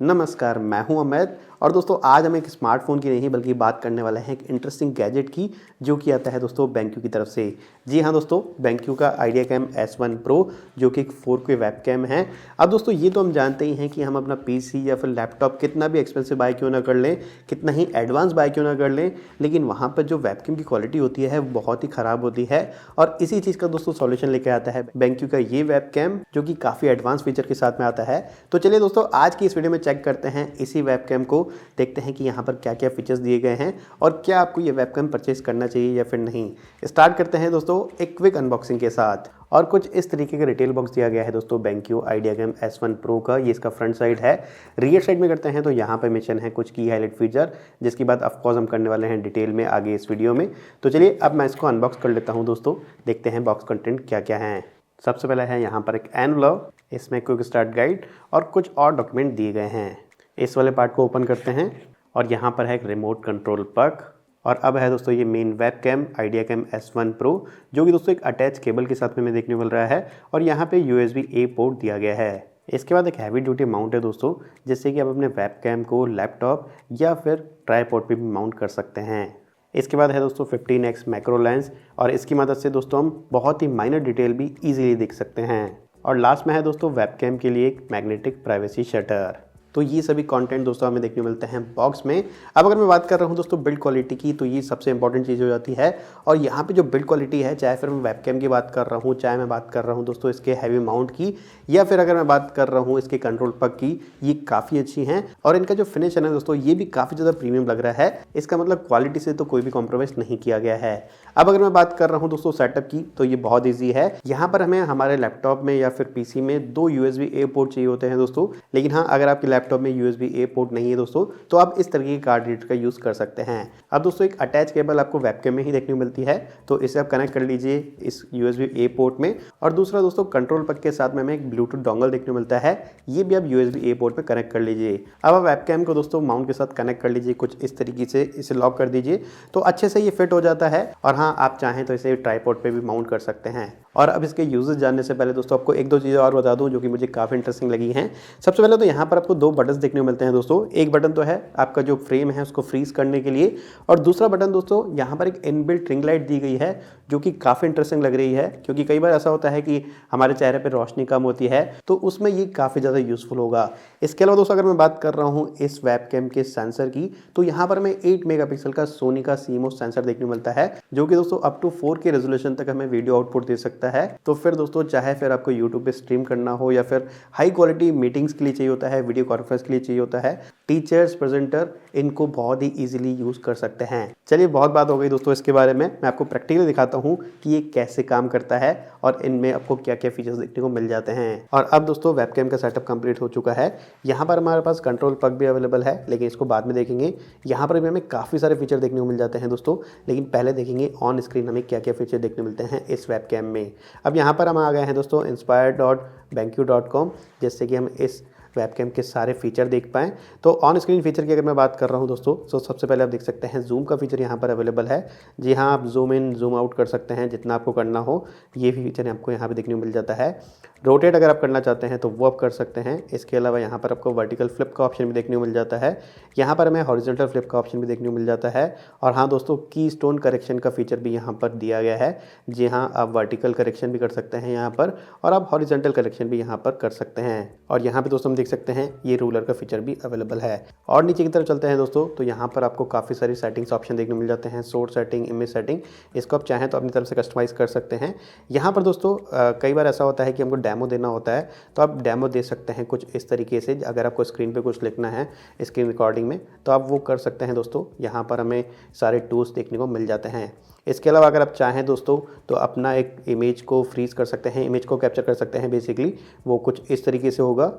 नमस्कार, मैं हूं अमित और दोस्तों आज हम एक स्मार्टफ़ोन की नहीं बल्कि बात करने वाले हैं एक इंटरेस्टिंग गैजेट की जो कि आता है दोस्तों BenQ की तरफ से। जी हाँ दोस्तों, BenQ का IdeaCam S1 Pro जो कि एक 4K वेबकैम है। अब दोस्तों ये तो हम जानते ही हैं कि हम अपना PC या फिर लैपटॉप कितना भी एक्सपेंसिव बाय क्यों ना कर लें, कितना ही एडवांस बाय क्यों ना कर लें, लेकिन वहाँ पर जो वेबकैम की क्वालिटी होती है वो बहुत ही ख़राब होती है। और इसी चीज़ का दोस्तों सॉल्यूशन लेके आता है BenQ का ये वेबकैम जो कि काफ़ी एडवांस फीचर के साथ में आता है। तो चलिए दोस्तों आज की इस वीडियो में चेक करते हैं इसी वेबकैम को, देखते हैं कि यहाँ पर क्या क्या फीचर्स दिए गए हैं और क्या आपको ये वेबकैम परचेज करना चाहिए या फिर नहीं। स्टार्ट करते हैं दोस्तों एक क्विक अनबॉक्सिंग के साथ। और कुछ इस तरीके का रिटेल बॉक्स दिया गया है दोस्तों BenQ IdeaCam S1 Pro का। ये इसका फ्रंट साइड है। रियर साइड में करते हैं तो यहाँ पर मेंशन है कुछ की हाईलाइट फीचर, जिसकी बात ऑफकोर्स हम करने वाले हैं डिटेल में आगे इस वीडियो में। तो चलिए अब मैं इसको अनबॉक्स कर लेता हूँ दोस्तों, देखते हैं बॉक्स कंटेंट क्या क्या है। सबसे पहले है यहाँ पर एक एनवलप, इसमें क्विक स्टार्ट गाइड और कुछ और डॉक्यूमेंट दिए गए हैं। इस वाले पार्ट को ओपन करते हैं और यहाँ पर है एक रिमोट कंट्रोल पग। और अब है दोस्तों ये main webcam IdeaCam S1 Pro जो कि दोस्तों एक अटैच केबल के साथ में हमें देखने को मिल रहा है और यहाँ पे USB-A पोर्ट दिया गया है। इसके बाद एक हैवी ड्यूटी माउंट है दोस्तों, जिससे कि आप अपने वेबकैम को लैपटॉप या फिर ट्राइपॉड पे भी माउंट कर सकते हैं। इसके बाद है दोस्तों 15x मैक्रो लेंस और इसकी मदद से दोस्तों हम बहुत ही माइनर डिटेल भी इजीली देख सकते हैं। और लास्ट में है दोस्तों वेबकैम के लिए एक मैग्नेटिक प्राइवेसी शटर। तो ये सभी कंटेंट दोस्तों हमें देखने मिलते हैं बॉक्स में। अब अगर मैं बात कर रहा हूँ दोस्तों बिल्ड क्वालिटी की, तो ये सबसे इंपॉर्टेंट चीज़ हो जाती है। और यहाँ पे जो बिल्ड क्वालिटी है, चाहे फिर मैं वेबकैम की बात कर रहा हूँ, चाहे मैं बात कर रहा हूँ दोस्तों इसके हैवी माउंट की, या फिर अगर मैं बात कर रहा हूँ इसके कंट्रोल पग की, ये काफ़ी अच्छी हैं। और इनका जो फिनिश है ना दोस्तों, ये भी काफ़ी ज़्यादा प्रीमियम लग रहा है। इसका मतलब क्वालिटी से तो कोई भी कॉम्प्रोमाइज़ नहीं किया गया है। अब अगर मैं बात कर रहा हूँ दोस्तों सेटअप की, तो ये बहुत ईजी है। यहाँ पर हमें हमारे लैपटॉप में या फिर PC में 2 USB-A पोर्ट चाहिए होते हैं दोस्तों। लेकिन हाँ, अगर आपके लैपटॉप में USB-A पोर्ट नहीं है दोस्तों, तो आप इस तरीके के कार्ड रीडर का यूज़ कर सकते हैं। अब दोस्तों एक अटैच केबल आपको वेबकैम में ही देखने को मिलती है, तो इसे आप कनेक्ट कर लीजिए इस USB-A पोर्ट में। और दूसरा दोस्तों कंट्रोल पग के साथ में हमें एक ब्लूटूथ डोंगल देखने को मिलता है, ये भी आप USB-A पोर्ट पे कनेक्ट कर लीजिए। अब आप वेबकैम को दोस्तों माउंट के साथ कनेक्ट कर लीजिए, कुछ इस तरीके से इसे लॉक कर दीजिए तो अच्छे से ये फिट हो जाता है। और हाँ, आप चाहें तो इसे ट्राइपॉड पे भी माउंट कर सकते हैं। और अब इसके यूजेस जानने से पहले दोस्तों आपको एक दो चीज़ें और बता दूं जो कि मुझे काफ़ी इंटरेस्टिंग लगी हैं। सबसे पहले तो यहाँ पर आपको 2 बटन्स देखने को मिलते हैं दोस्तों। एक बटन तो है आपका जो फ्रेम है उसको फ्रीज करने के लिए, और दूसरा बटन दोस्तों यहाँ पर एक इनबिल्ट रिंग लाइट दी गई है जो कि काफ़ी इंटरेस्टिंग लग रही है, क्योंकि कई बार ऐसा होता है कि हमारे चेहरे पर रोशनी कम होती है, तो उसमें ये काफ़ी ज़्यादा यूजफुल होगा। इसके अलावा दोस्तों अगर मैं बात कर रहा हूँ इस वेबकैम के सेंसर की, तो यहाँ पर हमें 8 मेगापिक्सल का सोनी का CMOS सेंसर देखने को मिलता है, जो कि दोस्तों अप टू 4K रेजोल्यूशन तक हमें वीडियो आउटपुट दे सकता है। तो फिर दोस्तों चाहे फिर आपको यूट्यूब पे स्ट्रीम करना हो या फिर हाई क्वालिटी मीटिंग्स के लिए चाहिए होता है, वीडियो कॉन्फ्रेंस के लिए चाहिए होता है, टीचर्स प्रेजेंटर इनको बहुत ही इजीली यूज कर सकते हैं। चलिए बहुत बात हो गई दोस्तों इसके बारे में, मैं आपको प्रैक्टिकली दिखाता हूँ कि ये कैसे काम करता है और इनमें आपको क्या क्या फीचर्स देखने को मिल जाते हैं। और अब दोस्तों वेबकैम का सेटअप कंप्लीट हो चुका है। यहाँ पर हमारे पास कंट्रोल पग भी अवेलेबल है, लेकिन इसको बाद में देखेंगे। यहाँ पर भी हमें काफ़ी सारे फीचर देखने को मिल जाते हैं दोस्तों, लेकिन पहले देखेंगे ऑन स्क्रीन हमें क्या क्या फीचर देखने मिलते हैं इस वेबकैम में। अब यहाँ पर हम आ गए हैं दोस्तों inspire.benq.com, जिससे कि हम इस वेबकैम के सारे फीचर देख पाएँ। तो ऑन स्क्रीन फीचर की अगर मैं बात कर रहा हूँ दोस्तों, तो सबसे पहले आप देख सकते हैं जूम का फीचर यहाँ पर अवेलेबल है। जी हाँ, आप जूम इन जूम आउट कर सकते हैं जितना आपको करना हो, ये फीचर आपको यहाँ पे देखने को मिल जाता है। रोटेट अगर आप करना चाहते हैं तो वो आप कर सकते हैं। इसके अलावा यहाँ पर आपको वर्टिकल फ्लिप का ऑप्शन भी देखने को मिल जाता है। यहाँ पर हमें हॉरिजॉन्टल फ्लिप का ऑप्शन भी देखने को मिल जाता है। और हाँ दोस्तों, की स्टोन करेक्शन का फीचर भी यहाँ पर दिया गया है। जी हाँ, आप वर्टिकल करेक्शन भी कर सकते हैं यहाँ पर, और आप हॉरिजॉन्टल करेक्शन भी यहाँ पर कर सकते हैं। और यहाँ पे दोस्तों हम देख सकते हैं ये रूलर का फीचर भी अवेलेबल है। और नीचे की तरफ चलते हैं दोस्तों, तो यहाँ पर आपको काफ़ी सारी सेटिंग्स ऑप्शन देखने को मिल जाते हैं। सोर्स सेटिंग, इमेज सेटिंग, इसको आप चाहें तो अपनी तरफ से कस्टमाइज़ कर सकते हैं। यहाँ पर दोस्तों कई बार ऐसा होता है कि हमको डेमो देना होता है, तो आप डेमो दे सकते हैं कुछ इस तरीके से। अगर आपको स्क्रीन पे कुछ लिखना है स्क्रीन रिकॉर्डिंग में, तो आप वो कर सकते हैं दोस्तों। यहाँ पर हमें सारे टूल्स देखने को मिल जाते हैं। इसके अलावा अगर आप चाहें दोस्तों तो अपना एक इमेज को फ्रीज कर सकते हैं, इमेज को कैप्चर कर सकते हैं। बेसिकली वो कुछ इस तरीके से होगा।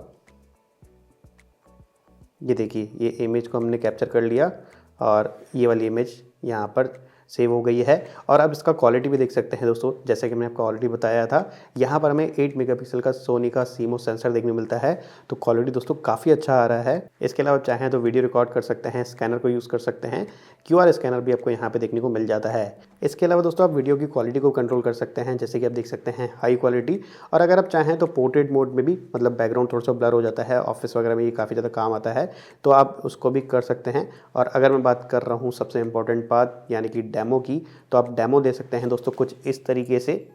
ये देखिए, ये इमेज को हमने कैप्चर कर लिया और ये वाली इमेज यहाँ पर सेव हो गई है। और अब इसका क्वालिटी भी देख सकते हैं दोस्तों, जैसे कि मैंने आपको ऑलरेडी बताया था। यहाँ पर हमें 8 मेगापिक्सल का सोनी का CMOS सेंसर देखने को मिलता है, तो क्वालिटी दोस्तों काफ़ी अच्छा आ रहा है। इसके अलावा चाहें तो वीडियो रिकॉर्ड कर सकते हैं, स्कैनर को यूज़ कर सकते हैं। QR स्कैनर भी आपको यहाँ पे देखने को मिल जाता है। इसके अलावा दोस्तों आप वीडियो की क्वालिटी को कंट्रोल कर सकते हैं, जैसे कि आप देख सकते हैं हाई क्वालिटी। और अगर आप चाहें तो पोर्ट्रेट मोड में भी, मतलब बैकग्राउंड थोड़ा सा ब्लर हो जाता है, ऑफिस वगैरह में ये काफ़ी ज़्यादा काम आता है, तो आप उसको भी कर सकते हैं। और अगर मैं बात कर रहा हूँ सबसे इंपॉर्टेंट बात यानी कि डेमो की, तो आप डेमो दे सकते हैं दोस्तों कुछ इस तरीके से।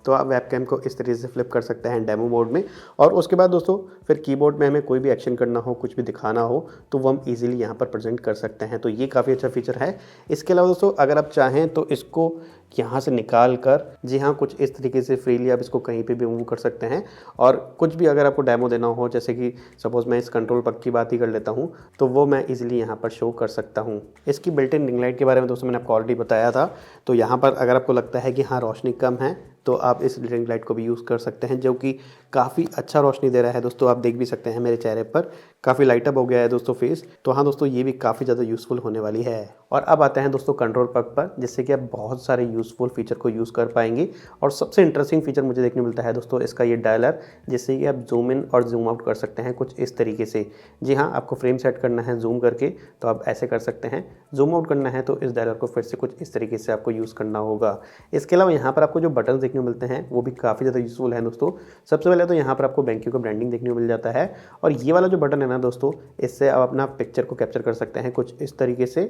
तो आप वेबकैम को इस तरीके से फ्लिप कर सकते हैं डेमो मोड में। और उसके बाद दोस्तों फिर कीबोर्ड में हमें कोई भी एक्शन करना हो, कुछ भी दिखाना हो, तो वो हम इजीली यहाँ पर प्रेजेंट कर सकते हैं। तो ये काफ़ी अच्छा फीचर है। इसके अलावा दोस्तों अगर आप चाहें तो इसको यहाँ से निकाल कर, जी हाँ, कुछ इस तरीके से फ्रीली आप इसको कहीं पे भी मूव कर सकते हैं। और कुछ भी अगर आपको डेमो देना हो, जैसे कि सपोज़ मैं इस कंट्रोल पग की बात ही कर लेता हूँ, तो वो मैं इजीली यहाँ पर शो कर सकता हूँ। इसकी बिल्ट इन रिंग लाइट के बारे में दोस्तों मैंने आपको ऑलरेडी बताया था। तो यहाँ पर अगर आपको लगता है कि हाँ रोशनी कम है, तो आप इस रिंग लाइट को भी यूज़ कर सकते हैं, जो कि काफ़ी अच्छा रोशनी दे रहा है। दोस्तों आप देख भी सकते हैं मेरे चेहरे पर काफ़ी लाइट अप हो गया है दोस्तों फेस। तो हाँ दोस्तों, ये भी काफ़ी ज़्यादा यूज़फुल होने वाली है। और अब आते हैं दोस्तों कंट्रोल पग पर, जिससे कि आप बहुत सारे यूज़फुल फीचर को यूज़ कर पाएंगे। और सबसे इंटरेस्टिंग फीचर मुझे देखने मिलता है दोस्तों इसका ये डायलर, जिससे कि आप जूम इन और जूम आउट कर सकते हैं कुछ इस तरीके से। जी हाँ, आपको फ्रेम सेट करना है जूम करके, तो आप ऐसे कर सकते हैं। जूम आउट करना है तो इस डायलर को फिर से कुछ इस तरीके से आपको यूज़ करना होगा। इसके अलावा यहाँ पर आपको जो बटन देखने को मिलते हैं वो भी काफ़ी ज़्यादा यूज़फुल है दोस्तों। सबसे पहले तो यहाँ पर आपको BenQ का ब्रांडिंग देखने को मिल जाता है। और ये वाला जो बटन है ना दोस्तों, इससे आप अपना पिक्चर को कैप्चर कर सकते हैं कुछ इस तरीके से।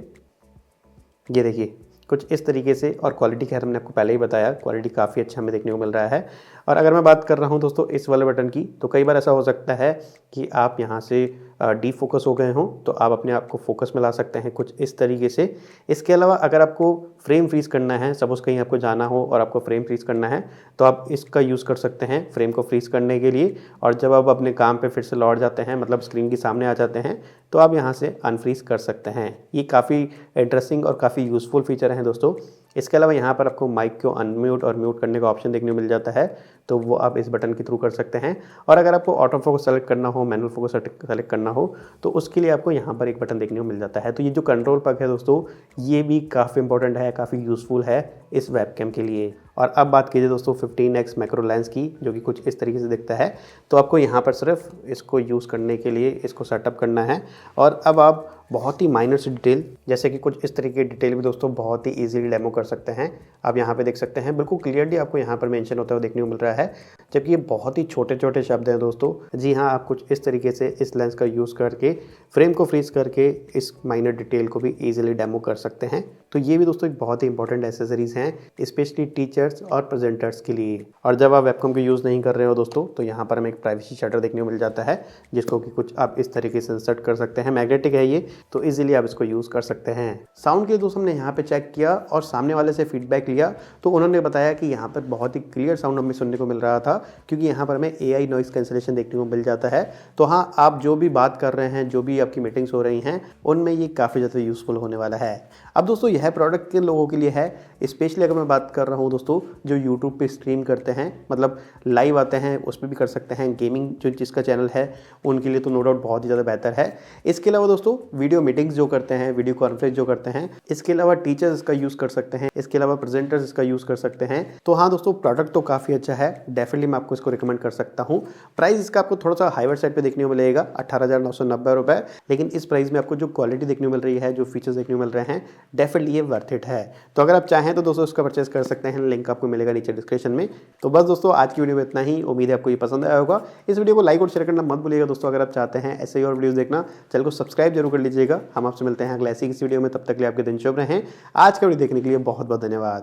ये देखिए कुछ इस तरीके से। और क्वालिटी खैर हमने आपको पहले ही बताया, क्वालिटी काफ़ी अच्छा हमें देखने को मिल रहा है। और अगर मैं बात कर रहा हूँ दोस्तों इस वाले बटन की, तो कई बार ऐसा हो सकता है कि आप यहाँ से डी फोकस हो गए हों, तो आप अपने आप को फोकस में ला सकते हैं कुछ इस तरीके से। इसके अलावा अगर आपको फ्रेम फ्रीज करना है, सपोज़ कहीं आपको जाना हो और आपको फ्रेम फ्रीज करना है, तो आप इसका यूज़ कर सकते हैं फ्रेम को फ्रीज करने के लिए। और जब आप अपने काम पे फिर से लौट जाते हैं, मतलब स्क्रीन के सामने आ जाते हैं, तो आप यहाँ से अनफ्रीज कर सकते हैं। ये काफ़ी इंटरेस्टिंग और काफ़ी यूज़फुल फीचर हैं दोस्तों। इसके अलावा यहाँ पर आपको माइक को अनम्यूट और म्यूट करने का ऑप्शन देखने को मिल जाता है, तो वो आप इस बटन के थ्रू कर सकते हैं। और अगर आपको ऑटो फोकस सेलेक्ट करना हो, मैनुअल फोकस सेलेक्ट करना हो, तो उसके लिए आपको यहाँ पर एक बटन देखने को मिल जाता है। तो ये जो कंट्रोल पग है दोस्तों, ये भी काफ़ी इंपॉर्टेंट है, काफ़ी यूज़फुल है इस वेबकैम के लिए। और अब बात कीजिए दोस्तों 15x मैक्रो लेंस की, जो कि कुछ इस तरीके से दिखता है। तो आपको यहाँ पर सिर्फ इसको यूज़ करने के लिए इसको सेटअप करना है। और अब आप बहुत ही माइनर सी डिटेल, जैसे कि कुछ इस तरीके की डिटेल भी दोस्तों बहुत ही इजीली डेमो कर सकते हैं। आप यहाँ पे देख सकते हैं बिल्कुल क्लियरली आपको यहाँ पर मेंशन होता हुआ देखने को मिल रहा है, जबकि ये बहुत ही छोटे छोटे शब्द हैं दोस्तों। जी हाँ, आप कुछ इस तरीके से इस लेंस का यूज़ करके फ्रेम को फ्रीज करके इस माइनर डिटेल को भी ईजिली डेमो कर सकते हैं। तो ये भी दोस्तों एक बहुत ही इंपॉर्टेंट एसेसरीज़ हैं, स्पेशली टीचर्स और प्रेजेंटर्स के लिए। और जब आप वेबकैम को यूज़ नहीं कर रहे हो दोस्तों, तो यहाँ पर हमें एक प्राइवेसी शटर देखने को मिल जाता है, जिसको कि कुछ आप इस तरीके से इंसर्ट कर सकते हैं। मैग्नेटिक है ये, तो इजीली आप इसको यूज़ कर सकते हैं। साउंड के लिए दोस्तों हमने यहाँ पे चेक किया और सामने वाले से फीडबैक लिया, तो उन्होंने बताया कि यहाँ पर बहुत ही क्लियर साउंड हमें सुनने को मिल रहा था, क्योंकि यहाँ पर हमें AI नॉइस कैंसलेशन देखने को मिल जाता है। तो हाँ, आप जो भी बात कर रहे हैं, जो भी आपकी मीटिंग्स हो रही हैं, उनमें ये काफ़ी ज़्यादा यूज़फुल होने वाला है। अब दोस्तों यह प्रोडक्ट के लोगों के लिए है, स्पेशली अगर मैं बात कर रहा हूँ दोस्तों जो यूट्यूब पे स्ट्रीम करते हैं, मतलब लाइव आते हैं, उस पर भी कर सकते हैं। गेमिंग जो जिसका चैनल है उनके लिए तो नो डाउट बहुत ही ज़्यादा बेहतर है। इसके अलावा दोस्तों वीडियो मीटिंग्स जो करते हैं, वीडियो कॉन्फ्रेंस जो करते हैं, इसके अलावा टीचर्स इसका यूज़ कर सकते हैं, इसके अलावा प्रेजेंटर्स इसका यूज़ कर सकते हैं। तो हाँ दोस्तों, प्रोडक्ट तो काफ़ी अच्छा है, डेफिनेटली मैं आपको इसको रिकमेंड कर सकता हूँ। प्राइस इसका आपको थोड़ा सा हाईवर साइड पे देखने को मिलेगा, 18,990 रुपये, लेकिन इस प्राइस में आपको जो क्वालिटी देखने को मिल रही है, जो फीचर्स देखने को मिल रहे हैं, डेफिनेटली ये वर्थ इट है। तो अगर आप चाहें तो दोस्तों इसका परचेस कर सकते हैं, लिंक आपको मिलेगा नीचे डिस्क्रिप्शन में। तो बस दोस्तों आज की वीडियो में इतना ही, उम्मीद है आपको ये पसंद आया होगा। इस वीडियो को लाइक और शेयर करना मत भूलिएगा दोस्तों। अगर आप चाहते हैं ऐसे ही और वीडियोस देखना, चैनल को सब्सक्राइब जरूर कर लीजिएगा। हम आपसे मिलते हैं अगले ऐसी किसी वीडियो में, तब तक के लिए आपके दिन शुभ रहें। आज का वीडियो देखने के लिए बहुत बहुत धन्यवाद।